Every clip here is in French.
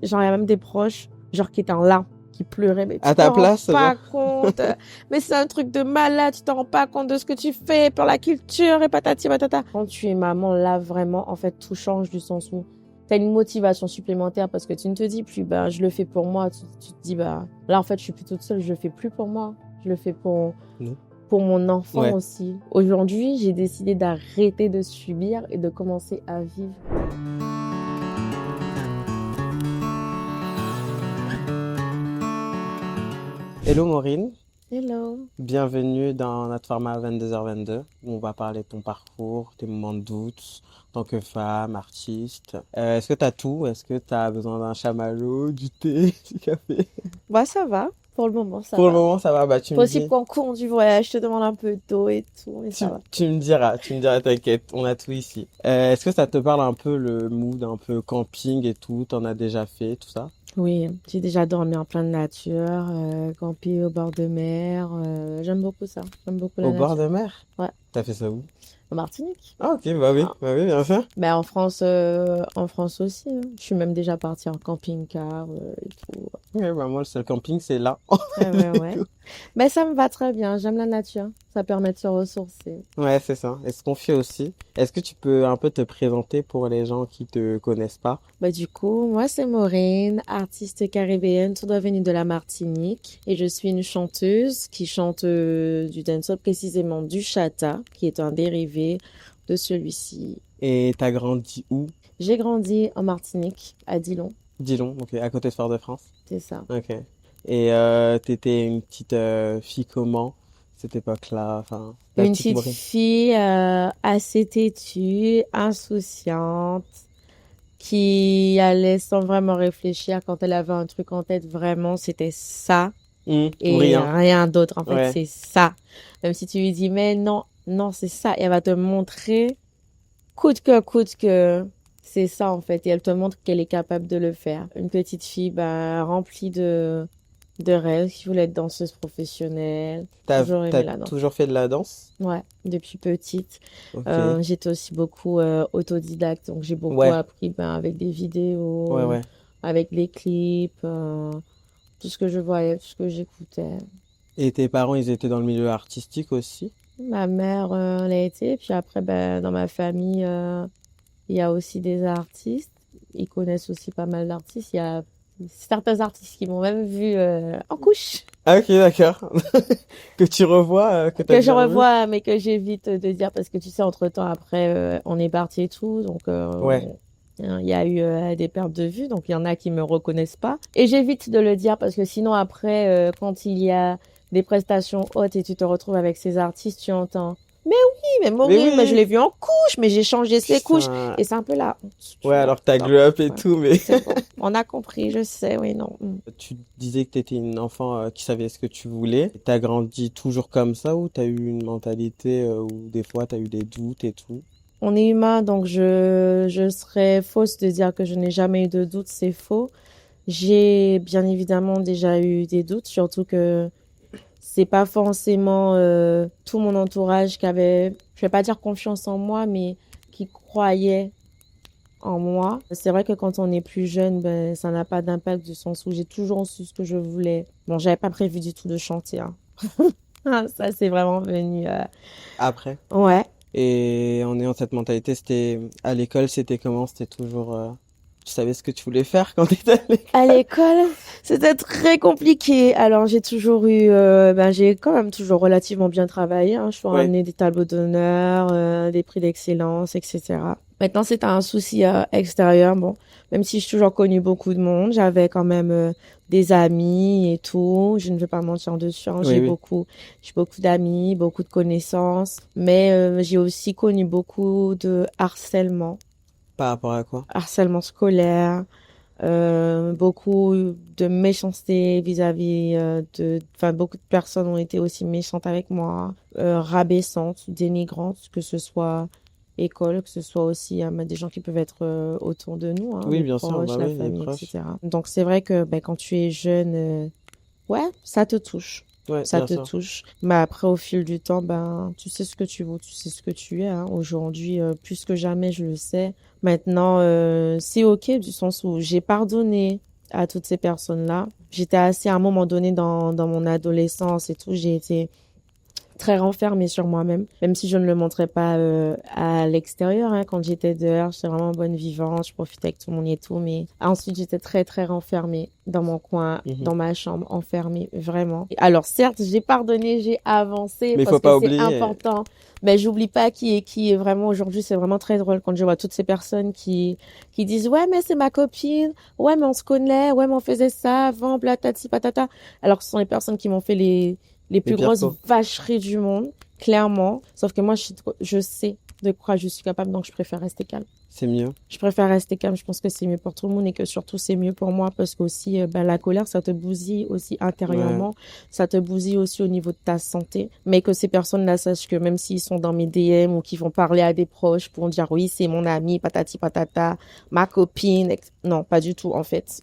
Genre, il y a même des proches, genre, qui étaient en larmes, qui pleuraient, mais tu À te ta rends place, pas genre. compte. Mais c'est un truc de malade, tu te rends pas compte de ce que tu fais pour la culture et patati patata. Quand tu es maman, là, vraiment, en fait, tout change du sens où t'as une motivation supplémentaire parce que tu ne te dis plus, bah, je le fais pour moi. Tu te dis, bah, là, en fait, je suis plus toute seule, je le fais plus pour moi. Je le fais Non. pour mon enfant Ouais. aussi. Aujourd'hui, j'ai décidé d'arrêter de subir et de commencer à vivre. Hello Maureen, Hello. bienvenue dans notre format 22h22 où on va parler de ton parcours, tes moments de doute en tant que femme, artiste. Est-ce que t'as tout? Est-ce que t'as besoin d'un chamallow, du thé, du café? Bah, ça va. Pour le moment, ça Pour le va. moment, ça va. Bah, tu me Possible dis, qu'en cours du voyage, je te demande un peu d'eau et tout, mais ça va. tu me diras, t'inquiète, on a tout ici. Est-ce que ça te parle un peu le mood, un peu camping et tout? T'en as déjà fait, tout ça? Oui, j'ai déjà dormi en pleine nature, campé au bord de mer. J'aime beaucoup ça. J'aime beaucoup la Au bord nature. de mer? Ouais. T'as fait ça où? En Martinique. Ah, ok, Ah. bah oui, bien sûr. Ben, en France aussi, hein. Je suis même déjà partie en camping-car et tout. Ouais, bah moi, le seul camping, c'est là. Ouais, ouais, Du ouais. coup. Mais ça me va très bien. J'aime la nature. Ça permet de se ressourcer. Ouais, c'est ça. Et ce qu'on fait aussi. Est-ce que tu peux un peu te présenter pour les gens qui te connaissent pas? Bah, du coup, moi, c'est Maureen, artiste caribéenne, tout droit venue de la Martinique. Et je suis une chanteuse qui chante du dancehall, précisément du chata, qui est un dérivé de celui-ci. Et t'as grandi où? J'ai grandi en Martinique, à Dillon. Dillon, ok, à côté de Fort-de-France. C'est ça. Ok. Et t'étais une petite fille comment, cette époque-là? Enfin, la Une petite petite Maureen. fille assez têtue, insouciante, qui allait sans vraiment réfléchir quand elle avait un truc en tête. Vraiment, c'était ça. Ou Et rien. rien d'autre. En fait, Ouais. c'est ça. Même si tu lui dis, mais non, non, c'est ça. Et elle va te montrer, coûte que, c'est ça, en fait. Et elle te montre qu'elle est capable de le faire. Une petite fille, bah, remplie de rêves, qui voulait être danseuse professionnelle. Toujours T'as aimé la danse. toujours fait de la danse? Ouais, depuis petite. Ok. J'étais aussi beaucoup autodidacte. Donc, j'ai beaucoup Ouais, appris, ben, avec des ouais, vidéos, ouais. avec les clips, tout ce que je voyais, tout ce que j'écoutais. Et tes parents, ils étaient dans le milieu artistique aussi? Ma mère l'a été, puis après, ben, dans ma famille, il y a aussi des artistes. Ils connaissent aussi pas mal d'artistes. Il y a certains artistes qui m'ont même vu en couche, Ah, ok, d'accord. Que tu revois, que t'as que je déjà revu? revois, mais que j'évite de dire parce que tu sais, entre-temps, après, on est parti et tout, donc Ouais. il y a eu des pertes de vue, donc il y en a qui me reconnaissent pas. Et j'évite de le dire parce que sinon, après, quand il y a des prestations hautes et tu te retrouves avec ces artistes, tu entends. Mais oui, mais Mais Maureen, mais je oui! l'ai vu en couche, mais j'ai changé ses couches. Putain. Et c'est un peu la honte, tu Ouais, vois. alors que t'as Donc, glow up et ouais, tout, mais c'est bon. On a compris, je sais, oui, non. tu disais que t'étais une enfant qui savait ce que tu voulais. T'as grandi toujours comme ça ou t'as eu une mentalité où des fois t'as eu des doutes et tout? On est humain, donc je serais fausse de dire que je n'ai jamais eu de doute, c'est faux. J'ai bien évidemment déjà eu des doutes, surtout que c'est pas forcément tout mon entourage qui avait, je vais pas dire confiance en moi, mais qui croyait en moi. C'est vrai que quand on est plus jeune, ben, ça n'a pas d'impact du sens où j'ai toujours su ce que je voulais. Bon, j'avais pas prévu du tout de chanter, hein. Ça, c'est vraiment venu, Après. ouais. Et en ayant cette mentalité, c'était à l'école, c'était comment? C'était toujours tu savais ce que tu voulais faire quand t'étais à l'école? À l'école, c'était très compliqué. Alors, j'ai toujours eu, ben, j'ai quand même toujours relativement bien travaillé, hein. Je suis Ouais. ramené des tableaux d'honneur, des prix d'excellence, etc. Maintenant, c'est un souci extérieur. Bon, même si j'ai toujours connu beaucoup de monde, j'avais quand même des amis et tout. Je ne vais pas mentir dessus, hein. Oui, oui. J'ai beaucoup d'amis, beaucoup de connaissances, mais j'ai aussi connu beaucoup de Par rapport à quoi? harcèlement scolaire, beaucoup de méchanceté vis-à-vis enfin, beaucoup de personnes ont été aussi méchantes avec moi, rabaissantes, dénigrantes, que ce soit école, que ce soit aussi des gens qui peuvent être autour de nous, hein, Oui, les bien sûr, proches, bah la oui, les famille, proches. etc. Donc c'est vrai que ben, quand tu es jeune, ouais, ça te touche. Ouais, Ça bien te sûr. touche. Mais après, au fil du temps, ben, tu sais ce que tu vaux, tu sais ce que tu es, hein. Aujourd'hui, plus que jamais, je le sais. Maintenant, c'est OK du sens où j'ai pardonné. à toutes ces personnes-là. J'étais assez, à un moment donné, dans mon adolescence et tout, j'ai été très renfermée sur moi-même, même si je ne le montrais pas à l'extérieur. Hein. Quand j'étais dehors, j'étais vraiment bonne vivante, je profitais avec tout le monde et tout. Mais ensuite, j'étais très, très renfermée dans mon coin, Mhm. dans ma chambre, enfermée, vraiment. Alors certes, j'ai pardonné, j'ai avancé Mais il parce faut que pas c'est oublier. important. Mais j'oublie pas qui est vraiment aujourd'hui. C'est vraiment très drôle quand je vois toutes ces personnes qui disent ouais mais c'est ma copine, ouais mais on se connaît, ouais mais on faisait ça avant, blatati patata. Alors que ce sont les personnes qui m'ont fait les Les plus pires grosses coups. vacheries du monde, clairement. Sauf que moi, je sais de quoi je suis capable, donc je préfère rester calme. C'est mieux. Je préfère rester calme. Je pense que c'est mieux pour tout le monde et que surtout c'est mieux pour moi parce qu'aussi la colère ça te bousille aussi Ouais. intérieurement, ça te bousille aussi au niveau de ta santé. Mais que ces personnes-là sachent que même s'ils sont dans mes DM ou qui vont parler à des proches pour dire oui c'est mon ami patati patata, ma copine, non pas du tout en fait.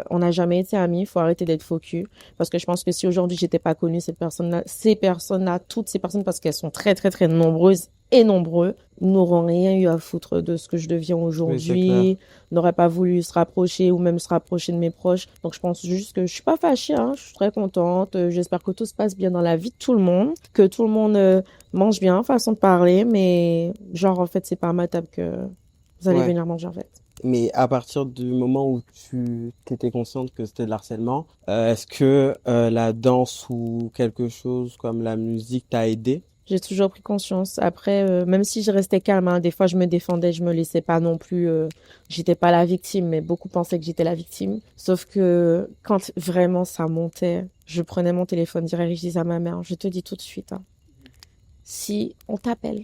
On n'a jamais été amis. Il faut arrêter d'être faux cul parce que je pense que si aujourd'hui j'étais pas connue ces personnes-là, toutes ces personnes parce qu'elles sont très très très nombreuses et nombreux n'auront rien eu à foutre de ce que je deviens Oui, c'est clair. aujourd'hui, n'auraient pas voulu se rapprocher ou même se rapprocher de mes proches. Donc je pense juste que je suis pas fâchée, hein, je suis très contente. J'espère que tout se passe bien dans la vie de tout le monde, que tout le monde mange bien, façon de parler, mais genre en fait c'est pas à ma table que vous allez Ouais. venir manger en fait. Mais à partir du moment où tu t'étais consciente que c'était de l'harcèlement, est-ce que la danse ou quelque chose comme la musique t'a aidé? J'ai toujours pris conscience. Après, même si je restais calme, hein, des fois je me défendais, je me laissais pas non plus. J'étais pas la victime, mais beaucoup pensaient que j'étais la victime. Sauf que quand vraiment ça montait, je prenais mon téléphone direct, je disais à ma mère, je te dis tout de suite, hein, si on t'appelle,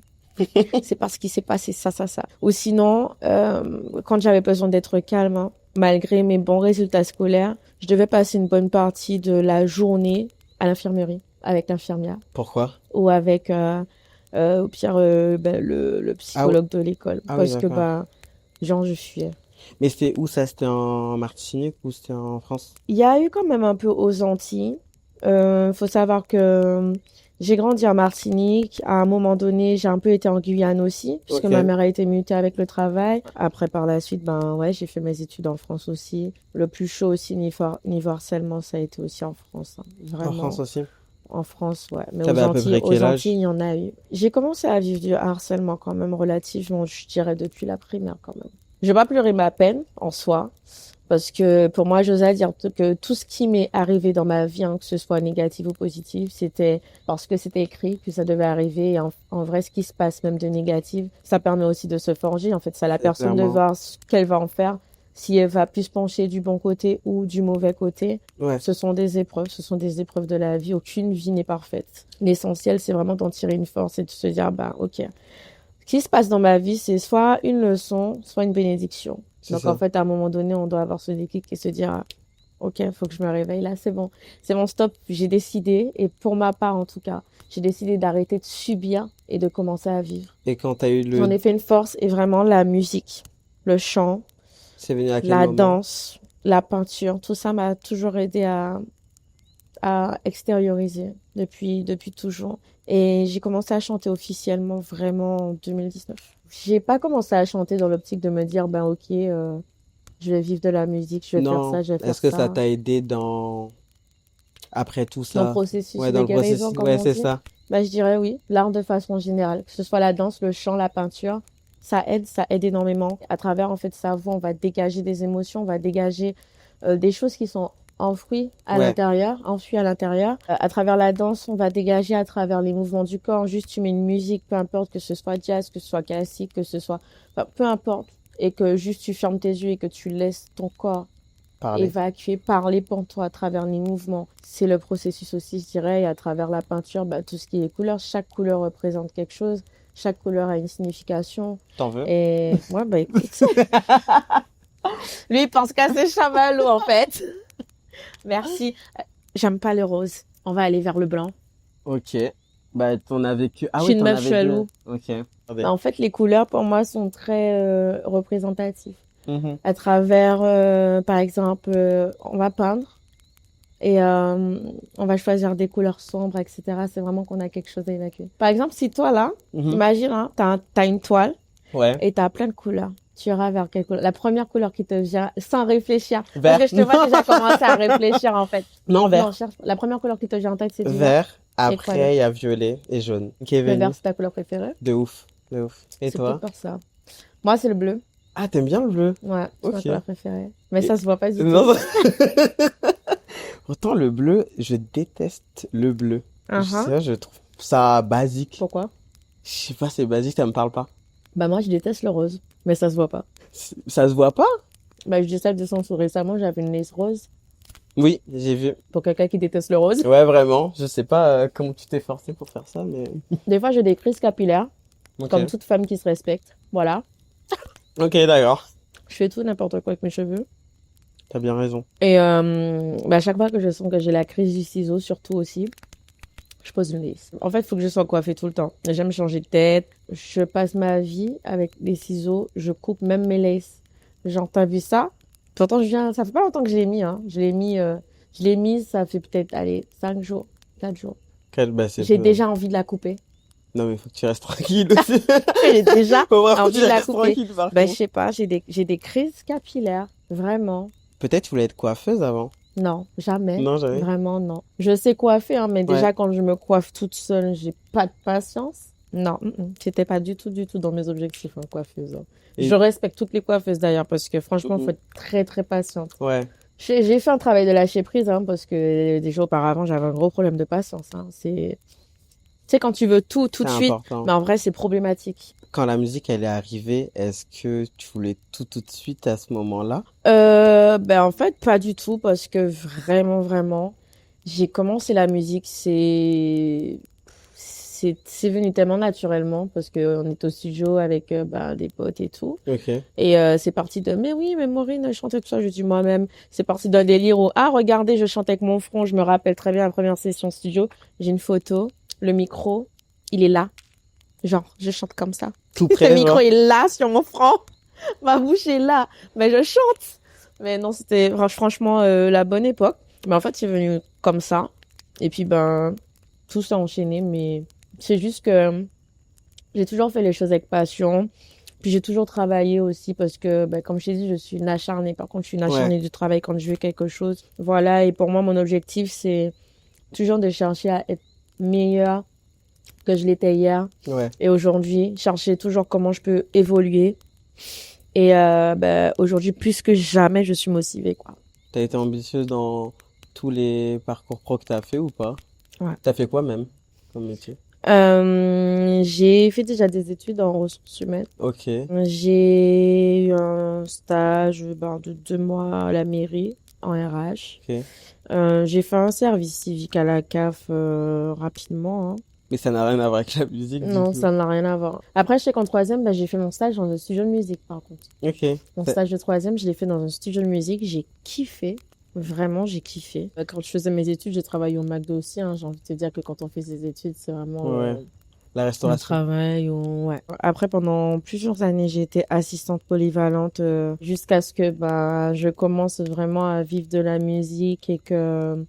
c'est parce qu'il s'est passé ça, ça, ça. Ou sinon, quand j'avais besoin d'être calme, hein, malgré mes bons résultats scolaires, je devais passer une bonne partie de la journée à l'infirmerie avec l'infirmière Pourquoi? ou avec au pire le Ah, oui- psychologue de l'école ah oui, parce que d'accord. bah genre je fuyais. Mais c'était où ça? C'était en Martinique ou c'était en France? Il y a eu quand même un peu aux Antilles. Faut savoir que j'ai grandi en Martinique. À un moment donné, j'ai un peu été en Guyane aussi, puisque ma Ok. mère a été mutée avec le travail. Après, par la suite, ben ouais, j'ai fait mes études en France aussi. Le plus chaud aussi niveau harcèlement, ça a été aussi en France, hein. En France Vraiment. aussi? En France, ouais. Mais T'avais à peu près Aux quel Antilles, âge? il y en a eu. J'ai commencé à vivre du harcèlement quand même relativement, je dirais, depuis la primaire quand même. Je vais pas pleurer ma peine en soi, parce que pour moi, j'ose dire que tout ce qui m'est arrivé dans ma vie, hein, que ce soit négatif ou positif, c'était parce que c'était écrit que ça devait arriver. Et en vrai, ce qui se passe même de négatif, ça permet aussi de se forger. En fait, c'est à la personne de Clairement. voir ce qu'elle va en faire, si elle va plus pencher du bon côté ou du mauvais côté. Ouais. Ce sont des épreuves de la vie. Aucune vie n'est parfaite. L'essentiel, c'est vraiment d'en tirer une force et de se dire, bah, ok, ce qui se passe dans ma vie, c'est soit une leçon, soit une bénédiction. C'est Donc, en ça. fait, à un moment donné, on doit avoir ce déclic et se dire, ah, ok, il faut que je me réveille là, c'est bon, stop. J'ai décidé, et pour ma part en tout cas, j'ai décidé d'arrêter de subir et de commencer à vivre. Et quand t'as eu J'en le... ai fait une force et vraiment la musique, le chant, C'est venu à quel la moment? danse, la peinture, tout ça m'a toujours aidé à extérioriser depuis toujours. Et j'ai commencé à chanter officiellement vraiment en 2019. J'ai pas commencé à chanter dans l'optique de me dire, ben ok, je vais vivre de la musique, je vais faire Non. ça, je vais faire Est-ce que ça ça. t'a aidé dans... Après tout Dans le ça? processus Ouais, dans de le guérison, processus. comme Ouais, on c'est dit, ça. ben, je dirais oui, l'art de façon générale, que ce soit la danse, le chant, la peinture, ça aide énormément. À travers en fait sa voix, on va dégager des émotions, on va dégager des choses qui sont Ouais. enfuies à l'intérieur. À travers la danse, on va dégager à travers les mouvements du corps. Juste, tu mets une musique, peu importe que ce soit jazz, que ce soit classique, que ce soit, enfin, peu importe, et que juste tu fermes tes yeux et que tu laisses ton corps Parler. évacuer, parler pour toi à travers les mouvements. C'est le processus aussi, je dirais, et à travers la peinture, bah, tout ce qui est couleur. Chaque couleur représente quelque chose. Chaque couleur a une signification. T'en veux? Et ouais, bah écoute, lui il pense qu'à ses chamallows en fait. Merci. J'aime pas le rose. On va aller vers le blanc. Ok. Bah, t'en as vécu... Je Ah suis oui, une t'en meuf avais deux. chelou. Ok. Attendez. Bah, en fait, les couleurs pour moi sont très représentatives. Mhm. À travers, par exemple, on va peindre et on va choisir des couleurs sombres, etc. C'est vraiment qu'on a quelque chose à évacuer. Par exemple, si toi là, Mhm. imagine, hein, t'as une toile Ouais. et t'as plein de couleurs. Tu iras vers quelle couleur? La première couleur qui te vient sans réfléchir. Vert. Parce que je te vois déjà commencer à réfléchir, en fait. Non, Non, vert. cherche. La première couleur qui te vient en tête, c'est du vert. Vert. Et quoi Après, il y a violet et jaune. Qui est Le vert, venu. c'est ta couleur préférée? De ouf. De ouf. Et C'est toi? peut-être pour ça. Moi, c'est le bleu. Ah, t'aimes bien le bleu? Ouais, c'est ma Ok. couleur préférée. Mais Et- ça se voit pas du tout. Non. Pourtant, le bleu, je déteste le bleu. Uh-huh. Ça, je trouve ça basique. Pourquoi? Je sais pas, c'est basique, ça me parle pas. Bah, moi, je déteste le rose. Mais ça se voit pas. Ça se voit pas? Bah, je dis ça de sens où récemment, j'avais une lace rose. Oui, j'ai vu. Pour quelqu'un qui déteste le rose. Ouais, vraiment. Je sais pas comment tu t'es forcé pour faire ça, mais. Des fois, j'ai des crises capillaires. Ok. Comme toute femme qui se respecte. Voilà. Ok, d'accord. Je fais tout n'importe quoi avec mes cheveux. T'as bien raison. Et bah, à chaque fois que je sens que j'ai la crise du ciseau, surtout aussi, je pose une lace. En fait, il faut que je sois coiffée tout le temps. J'aime changer de tête. Je passe ma vie avec des ciseaux. Je coupe même mes laces. Genre, t'as vu ça? Pourtant, ça fait pas longtemps que je l'ai mis, hein. Je l'ai mis, ça fait peut-être, allez, 5 jours, 4 jours. Bah, c'est J'ai peu. déjà envie de la couper. Non, mais faut que tu restes tranquille aussi. J'ai déjà Faut vraiment que envie tu de la restes couper. tranquille, par Ben, je contre. sais pas, j'ai des crises capillaires. Vraiment. Peut-être tu voulais être coiffeuse avant. Non, jamais. Non, jamais. Vraiment, non. Je sais coiffer, hein, mais déjà, Ouais. quand je me coiffe toute seule, j'ai pas de patience. Non, c'était pas du tout dans mes objectifs, hein, coiffeuse. Hein. Et- Je respecte toutes les coiffeuses d'ailleurs, parce que franchement, Mhm. faut être très, très patiente. Ouais. J'ai fait un travail de lâcher prise, hein, parce que déjà auparavant, j'avais un gros problème de patience. Hein. Tu sais, quand tu veux tout de C'est suite, important. mais en vrai, c'est problématique. Quand la musique, elle est arrivée, est-ce que tu voulais tout de suite à ce moment-là? Ben en fait, pas du tout, parce que vraiment, j'ai commencé la musique, c'est venu tellement naturellement, parce que on est au studio avec ben, des potes et tout. Ok. Et c'est parti de, mais oui, mais Maureen, chantait tout ça, je dis moi-même. C'est parti d'un délire où, ah, regardez, je chante avec mon front, je me rappelle très bien la première session studio. J'ai une photo, le micro, il est là. Genre, je chante comme ça. Tout Le près, micro genre. est là sur mon front. Ma bouche est là. Mais je chante. Mais non, c'était franchement la bonne époque. Mais en fait, c'est venu comme ça. Et puis, ben, tout s'est enchaîné. Mais c'est juste que j'ai toujours fait les choses avec passion. Puis j'ai toujours travaillé aussi parce que, ben, comme je t'ai dit, je suis une acharnée. Par contre, je suis une acharnée du travail quand je veux quelque chose. Voilà. Et pour moi, mon objectif, c'est toujours de chercher à être meilleure que je l'étais hier. Ouais. Et aujourd'hui, chercher toujours comment je peux évoluer. Et ben, aujourd'hui, plus que jamais, je suis motivée, quoi. T'as été ambitieuse dans tous les parcours pro que t'as fait ou pas? Ouais. T'as fait quoi même comme métier? J'ai fait déjà des études en ressources humaines. Ok. J'ai eu un stage ben, de 2 mois à la mairie en RH. Ok. J'ai fait un service civique à la CAF rapidement. Hein. Mais ça n'a rien à voir avec la musique, du Non, coup. ça n'a rien à voir. Après, je sais qu'en troisième, ben, j'ai fait mon stage dans un studio de musique, par contre. Ok. Mon Ça- stage de troisième, je l'ai fait dans un studio de musique. J'ai kiffé. Vraiment, j'ai kiffé. Quand je faisais mes études, j'ai travaillé au McDo aussi. Hein. J'ai envie de te dire que quand on fait ses études, c'est vraiment Ouais. La un restauration. travail. Ouais. Après, pendant plusieurs années, j'ai été assistante polyvalente jusqu'à ce que bah, je commence vraiment à vivre de la musique et que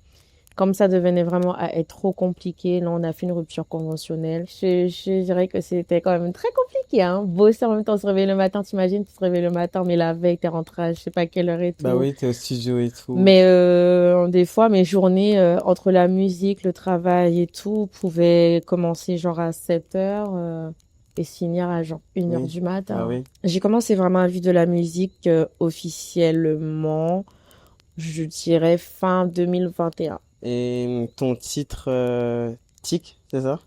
comme ça devenait vraiment à être trop compliqué, là, on a fait une rupture conventionnelle. Je dirais que c'était quand même très compliqué, hein. Bosser en même temps, se réveiller le matin, t'imagines, tu te réveilles le matin, mais la veille, t'es rentré à je sais pas quelle heure et tout. Bah oui, t'es au studio et tout. Mais des fois, mes journées, entre la musique, le travail et tout, pouvaient commencer genre à 7 heures et se finir à genre 1 heure Oui. du matin. Ah oui. J'ai commencé vraiment à vivre de la musique officiellement, je dirais fin 2021. Et ton titre Tic, c'est ça?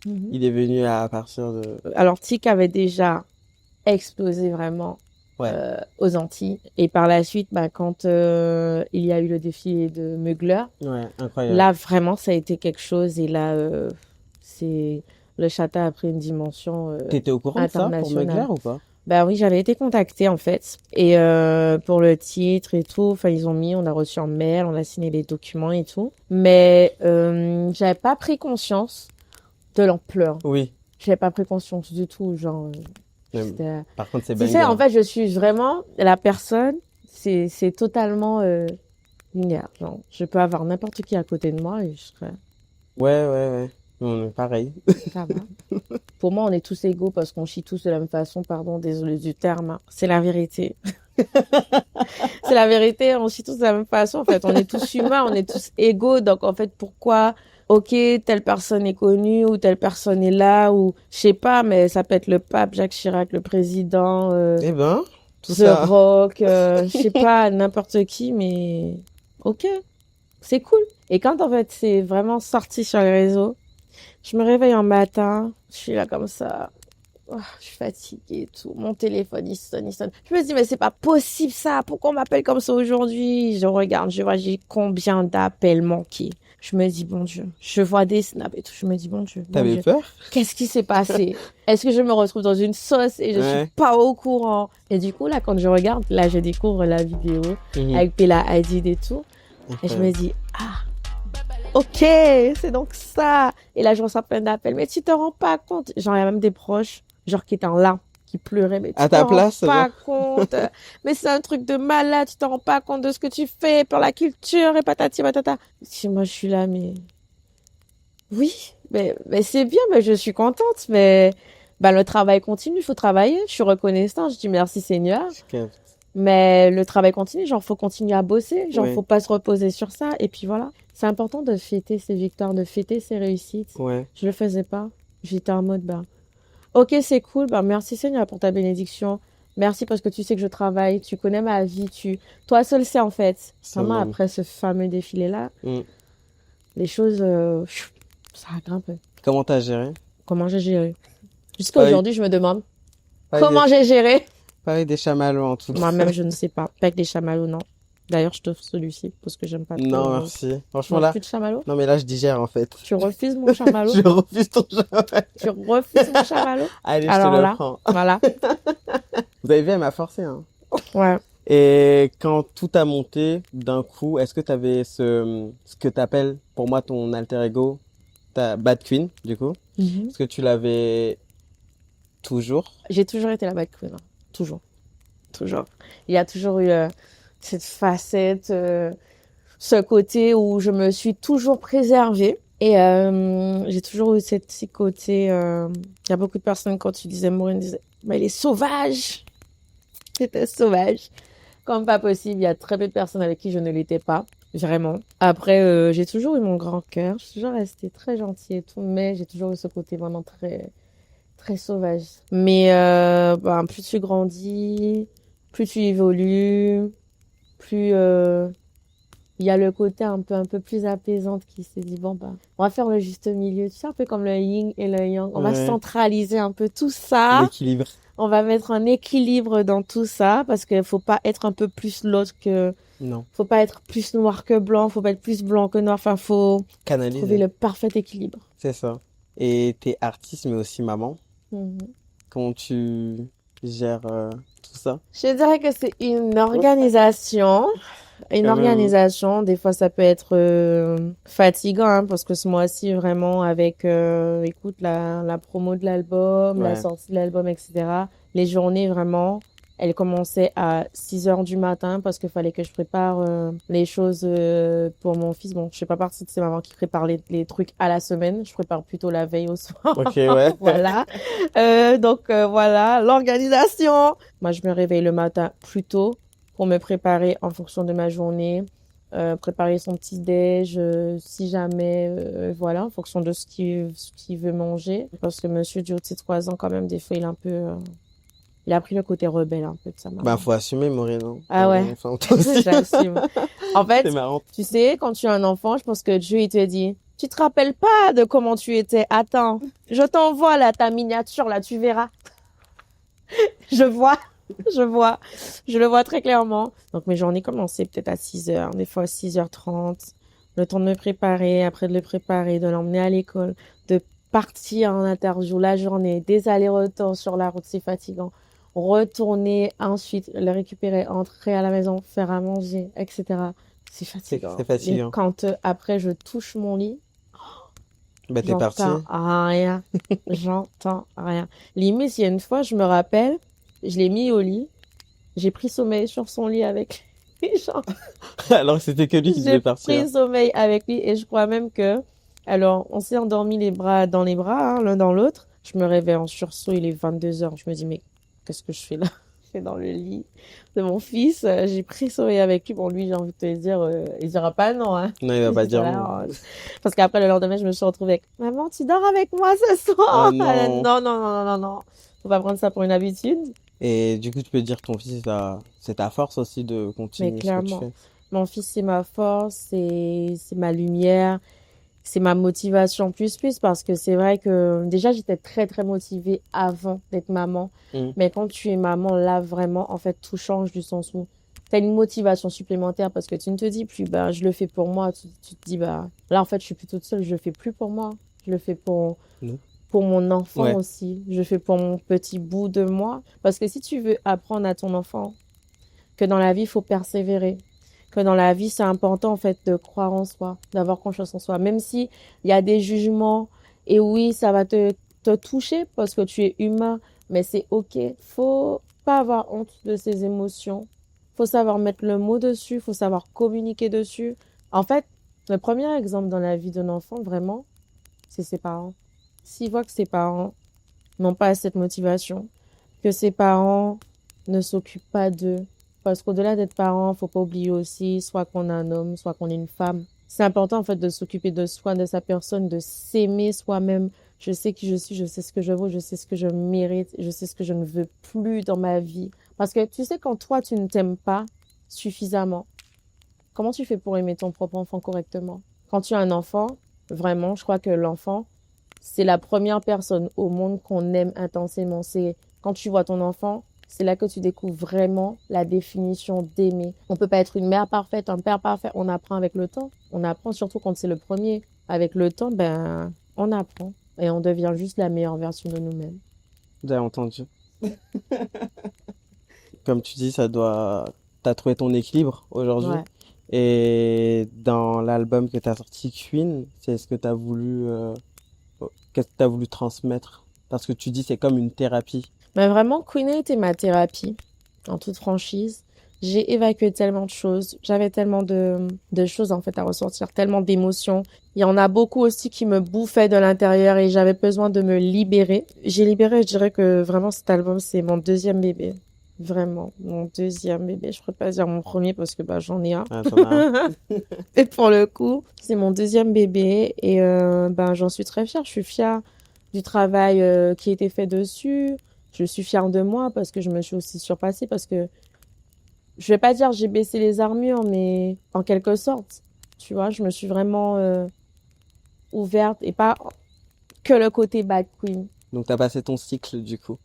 Il est venu à partir de... Alors, Tic avait déjà explosé vraiment Ouais. aux Antilles. Et par la suite, bah, quand il y a eu le défilé de Mugler, Ouais, incroyable. là, vraiment, ça a été quelque chose. Et là, le chata a pris une dimension T'étais au courant de ça pour internationale. Mugler ou pas? Bah oui, j'avais été contactée en fait. Et pour le titre et tout, enfin on a reçu un mail, on a signé les documents et tout. Mais j'avais pas pris conscience de l'ampleur. Oui. J'avais pas pris conscience du tout, genre. Mais C'était- par contre, c'est Tu banger. sais, en fait, je suis vraiment la personne. C'est totalement linéaire. Genre, je peux avoir n'importe qui à côté de moi et je serais. Ouais, ouais, ouais. On est pareil. Ça va. Pour moi, on est tous égaux parce qu'on chie tous de la même façon. Pardon, désolé du terme, hein. C'est la vérité. C'est la vérité, on chie tous de la même façon. En fait, on est tous humains, on est tous égaux. Donc, en fait, pourquoi, ok, telle personne est connue ou telle personne est là ou je sais pas, mais ça peut être le pape, Jacques Chirac, le président, Eh ben, tout The ça. Rock, je sais pas, n'importe qui, mais ok, c'est cool. Et quand en fait c'est vraiment sorti sur les réseaux, je me réveille un matin, je suis là comme ça, oh, je suis fatiguée et tout. Mon téléphone, il sonne, il sonne. Je me dis, mais c'est pas possible ça. Pourquoi on m'appelle comme ça aujourd'hui? Je regarde, je vois, j'ai combien d'appels manqués. Je me dis, bon Dieu. Je vois des snaps et tout. Je me dis, bon Dieu, bon T'avais Dieu. peur? Qu'est-ce qui s'est passé? Est-ce que je me retrouve dans une sauce et je suis Ouais. pas au courant? Et du coup, là, quand je regarde, là, je découvre la vidéo Mhm. avec Bella Hadid et tout. Et je me dis, ah, ok, c'est donc ça. Et là, je reçois plein d'appels. Mais tu te rends pas compte. Genre, il y a même des proches, genre, qui étaient en larmes, qui pleuraient. Mais tu À te ta rends place, pas genre. compte. Mais c'est un truc de malade. Tu te rends pas compte de ce que tu fais pour la culture et patati patata. Si moi, je suis là, mais oui, mais c'est bien, mais je suis contente. Mais bah, le travail continue, il faut travailler. Je suis reconnaissante. Je dis merci Seigneur. Je capte. Mais le travail continue, genre, faut continuer à bosser, genre, Ouais. faut pas se reposer sur ça, et puis voilà. C'est important de fêter ses victoires, de fêter ses réussites. Ouais. Je le faisais pas. J'étais en mode, bah, ok, c'est cool, bah, merci Seigneur pour ta bénédiction. Merci parce que tu sais que je travaille, tu connais ma vie, toi seul sais en fait. Vraiment, Summum. après ce fameux défilé-là, Mm. les choses, ça a grimpé. Comment t'as géré? Comment j'ai géré? Jusqu'à Pareil, aujourd'hui, je me demande pareil comment des, j'ai géré. pareil des chamallows en tout cas. Moi-même, je ne sais pas. Pas avec des chamallows, non. D'ailleurs, je t'offre celui-ci parce que j'aime pas trop. Non, merci. Tu Franchement, manges là, plus de chamallow? non, mais là, je digère en fait. Tu refuses mon chamallow? Je refuse ton chamallow. Tu refuses mon chamallow? Allez, je te Alors le là, prends. voilà. Vous avez vu, elle m'a forcé, hein. Ouais. Et quand tout a monté d'un coup, est-ce que tu avais ce que tu appelles pour moi ton alter ego, ta Bad Queen, du coup? Mhm. Est-ce que tu l'avais toujours? J'ai toujours été la bad queen, hein. Toujours. Toujours. Il y a toujours eu cette facette, ce côté où je me suis toujours préservée. Et j'ai toujours eu ce côté... Il y a beaucoup de personnes, quand tu disais Maureen, disaient, mais elle est sauvage. C'était sauvage. Comme pas possible, il y a très peu de personnes avec qui je ne l'étais pas. Vraiment. Après, j'ai toujours eu mon grand cœur. Je suis toujours restée très gentille et tout. Mais j'ai toujours eu ce côté vraiment très, très sauvage. Mais ben, plus tu grandis, plus tu évolues, plus il y a le côté un peu plus apaisante qui s'est dit, bon, bah, on va faire le juste milieu. Tu sais, un peu comme le yin et le yang. On va Ouais, centraliser un peu tout ça. l'équilibre. On va mettre un équilibre dans tout ça parce qu'il faut pas être un peu plus l'autre que, Non, faut pas être plus noir que blanc, faut pas être plus blanc que noir. Enfin, faut trouver canaliser, le parfait équilibre. c'est ça. Et t'es artiste, mais aussi maman. Mhm. Comment tu gères tout ça? Je dirais que c'est une organisation. Une Quand même. organisation, des fois ça peut être fatigant hein, parce que ce mois-ci vraiment avec écoute la promo de l'album, la Ouais. sortie de l'album, etc. Les journées vraiment, elles commençaient à 6 heures du matin parce qu'il fallait que je prépare les choses pour mon fils. Bon, je fais pas partie de ces mamans qui préparent les trucs à la semaine, je prépare plutôt la veille au soir. Ok, ouais. Voilà. Donc voilà, l'organisation. Moi je me réveille le matin plus tôt pour me préparer en fonction de ma journée, préparer son petit déj, si jamais, voilà, en fonction de ce qu'il veut manger. Parce que monsieur du haut de ses 3 ans, quand même, des fois, il est un peu, il a pris le côté rebelle un peu de sa Bah, maman. faut assumer, Maureen, hein. Ah ouais, Enfin, toi aussi. j'assume. En C'est fait, marrant. tu sais, quand tu as un enfant, je pense que Dieu, il te dit, tu te rappelles pas de comment tu étais. Attends, je t'envoie là ta miniature, là, tu verras. Je vois. Je le vois très clairement. Donc mes journées commençaient peut-être à 6 heures, des fois 6h30. Le temps de me préparer, après de le préparer, de l'emmener à l'école, de partir en interview la journée, des allers-retours sur la route, c'est fatigant. Retourner, ensuite le récupérer, entrer à la maison, faire à manger, etc. C'est fatigant. C'est Et fatigant. quand après je touche mon lit, Bah, t'es parti. j'entends rien. J'entends rien. Limite, il y a une fois, je me rappelle, je l'ai mis au lit. J'ai pris sommeil sur son lit avec lui. Genre, Alors que c'était que lui qui devait j'ai partir. pris sommeil avec lui et je crois même que Alors, on s'est endormis les bras dans les bras, hein, l'un dans l'autre. Je me réveille en sursaut, il est 22 heures. Je me dis, mais qu'est-ce que je fais là? Je suis dans le lit de mon fils. J'ai pris sommeil avec lui. Bon, lui, j'ai envie de te dire, il dira pas non, hein. Non, il va Il pas sera dire non. là, parce qu'après, le lendemain, je me suis retrouvée avec, maman, tu dors avec moi ce Oh soir? Elle a dit, non. non, non, non, non, non, non. Faut pas prendre ça pour une habitude. Et du coup, tu peux dire que ton fils, c'est ta force aussi de Mais continuer ce que tu clairement, fais. mon fils, c'est ma force, c'est ma lumière. C'est ma motivation plus parce que c'est vrai que déjà j'étais très très motivée avant d'être maman. Mm. Mais quand tu es maman, là vraiment, en fait, tout change du sens où tu as une motivation supplémentaire parce que tu ne te dis plus, bah, je le fais pour moi. Tu te dis, bah, là en fait, je suis plus toute seule, je le fais plus pour moi. Je le fais Non. pour mon enfant Ouais. aussi. Je le fais pour mon petit bout de moi. Parce que si tu veux apprendre à ton enfant que dans la vie, il faut persévérer. Que dans la vie, c'est important, en fait, de croire en soi, d'avoir confiance en soi. Même si il y a des jugements, et oui, ça va te toucher parce que tu es humain, mais c'est OK. Faut pas avoir honte de ses émotions. Faut savoir mettre le mot dessus, faut savoir communiquer dessus. En fait, le premier exemple dans la vie d'un enfant, vraiment, c'est ses parents. S'il voit que ses parents n'ont pas cette motivation, que ses parents ne s'occupent pas d'eux. Parce qu'au-delà d'être parent, faut pas oublier aussi, soit qu'on est un homme, soit qu'on est une femme. C'est important, en fait, de s'occuper de soi, de sa personne, de s'aimer soi-même. Je sais qui je suis, je sais ce que je vaux, je sais ce que je mérite, je sais ce que je ne veux plus dans ma vie. Parce que tu sais, quand toi, tu ne t'aimes pas suffisamment, comment tu fais pour aimer ton propre enfant correctement? Quand tu as un enfant, vraiment, je crois que l'enfant, c'est la première personne au monde qu'on aime intensément. C'est quand tu vois ton enfant, c'est là que tu découvres vraiment la définition d'aimer. On peut pas être une mère parfaite, un père parfait. On apprend avec le temps. On apprend surtout quand c'est le premier. Avec le temps, ben, on apprend et on devient juste la meilleure version de nous-mêmes. Vous avez entendu. Comme tu dis, t'as trouvé ton équilibre aujourd'hui. Ouais. Et dans l'album que t'as sorti, Queen, c'est ce que qu'est-ce que t'as voulu transmettre? Parce que tu dis c'est comme une thérapie. Mais vraiment, Queen a été ma thérapie, en toute franchise. J'ai évacué tellement de choses. J'avais tellement de choses, en fait, à ressortir, tellement d'émotions. Il y en a beaucoup aussi qui me bouffaient de l'intérieur et j'avais besoin de me libérer. J'ai libéré, je dirais que vraiment cet album, c'est mon deuxième bébé. Vraiment, mon deuxième bébé. Je pourrais pas dire mon premier parce que bah, j'en ai un. Ah, t'en as un. Et pour le coup, c'est mon deuxième bébé et ben j'en suis très fière. Je suis fière du travail qui a été fait dessus. Je suis fière de moi parce que je me suis aussi surpassée parce que je vais pas dire j'ai baissé les armures, mais en quelque sorte, tu vois, je me suis vraiment ouverte et pas que le côté bad queen. Donc t'as passé ton cycle du coup.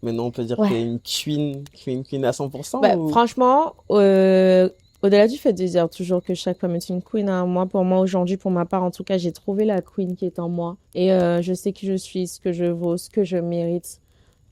Maintenant on peut dire que Ouais. t'es une queen à 100% Bah, ou... franchement, au-delà du fait de dire toujours que chaque femme est une queen, hein, moi, pour moi, aujourd'hui, pour ma part, en tout cas, j'ai trouvé la queen qui est en moi. Et je sais qui je suis, ce que je vaux, ce que je mérite,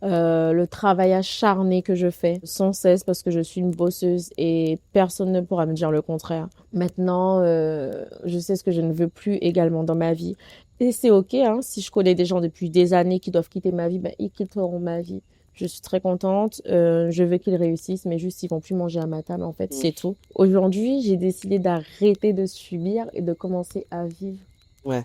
le travail acharné que je fais sans cesse parce que je suis une bosseuse et personne ne pourra me dire le contraire. Maintenant, je sais ce que je ne veux plus également dans ma vie. Et c'est OK, hein, si je connais des gens depuis des années qui doivent quitter ma vie, ben, ils quitteront ma vie. Je suis très contente, je veux qu'ils réussissent, mais juste ils vont plus manger à ma table, en fait, c'est tout. Aujourd'hui, j'ai décidé d'arrêter de subir et de commencer à vivre. Ouais,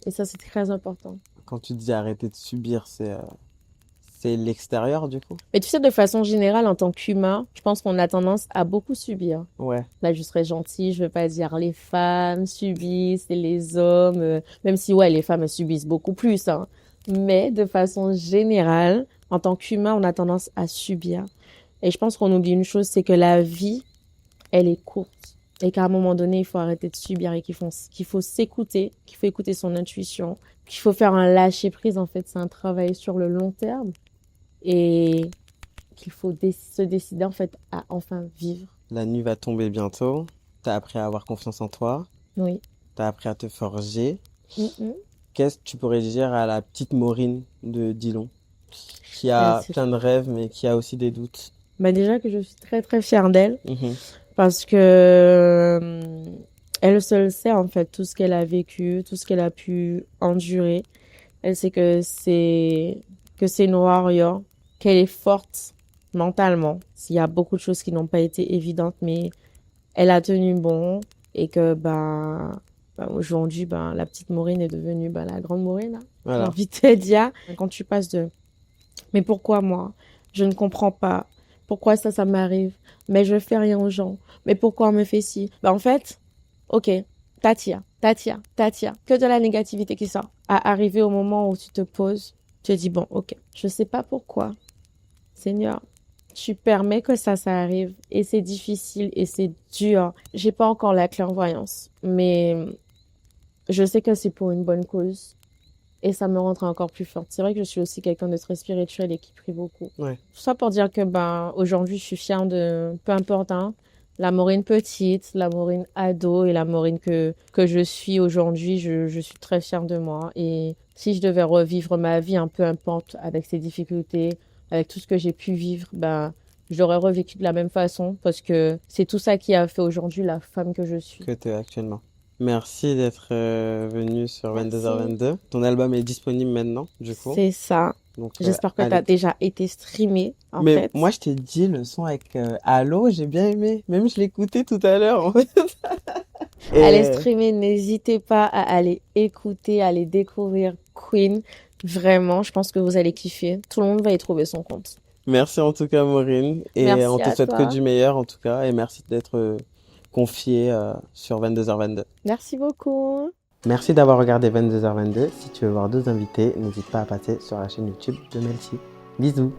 Et ça, c'est très important. quand tu dis arrêter de subir, c'est l'extérieur du coup? Mais tu sais, de façon générale, en tant qu'humain, je pense qu'on a tendance à beaucoup subir. Ouais, Là, je serais gentille, je veux pas dire les femmes subissent et les hommes, même si, ouais, les femmes subissent beaucoup plus, hein. Mais de façon générale, en tant qu'humain, on a tendance à subir. Et je pense qu'on oublie une chose, c'est que la vie, elle est courte. Et qu'à un moment donné, il faut arrêter de subir et qu'il faut s'écouter, qu'il faut écouter son intuition, qu'il faut faire un lâcher prise. En fait, c'est un travail sur le long terme et qu'il faut se décider, en fait, à enfin vivre. la nuit va tomber bientôt. T'as appris à avoir confiance en toi. Oui. T'as appris à te forger. Mhm. Qu'est-ce que tu pourrais dire à la petite Maureen de Dillon, qui Bien a sûr. plein de rêves, mais qui a aussi des doutes? Bah déjà que je suis très très fière d'elle Mhm. parce que elle seule sait en fait tout ce qu'elle a vécu, tout ce qu'elle a pu endurer. Elle sait que c'est une warrior, qu'elle est forte mentalement. Il y a beaucoup de choses qui n'ont pas été évidentes, mais elle a tenu bon et que bah Aujourd'hui, la petite Maureen est devenue la grande Maureen, hein. J'ai Voilà. envie de te dire, quand tu passes de mais pourquoi moi? Je ne comprends pas. Pourquoi ça m'arrive? Mais je fais rien aux gens. Mais pourquoi on me fait ci? En fait, ok, t'attires. Que de la négativité qui sort. À arriver au moment où tu te poses, tu te dis, bon, ok, je sais pas pourquoi. Seigneur, tu permets que ça arrive. Et c'est difficile et c'est dur. J'ai pas encore la clairvoyance. Mais je sais que c'est pour une bonne cause. Et ça me rendra encore plus forte. C'est vrai que je suis aussi quelqu'un de très spirituel et qui prie beaucoup. Ouais. Tout ça pour dire que aujourd'hui, je suis fière de, peu importe, hein, la Maureen petite, la Maureen ado et la Maureen que je suis aujourd'hui, je suis très fière de moi. Et si je devais revivre ma vie, peu importe, avec ses difficultés, avec tout ce que j'ai pu vivre, je l'aurais revécu de la même façon parce que c'est tout ça qui a fait aujourd'hui la femme que je suis. Que tu es actuellement. Merci d'être venu sur Merci. 22h22. Ton album est disponible maintenant, du coup. C'est ça. Donc, J'espère que tu allez. as déjà été streamé, en Mais fait. moi, je t'ai dit, le son avec Allo, j'ai bien aimé. Même je l'écoutais tout à l'heure, en fait. Allez streamer, n'hésitez pas à aller écouter, à aller découvrir Queen. Vraiment, je pense que vous allez kiffer. Tout le monde va y trouver son compte. Merci en tout cas, Maureen. Et Merci on te à souhaite toi. que du meilleur, en tout cas. Et merci d'être confiée sur 22h22. Merci beaucoup. Merci d'avoir regardé 22h22. Si tu veux voir d'autres invités, n'hésite pas à passer sur la chaîne YouTube de Melty. Bisous.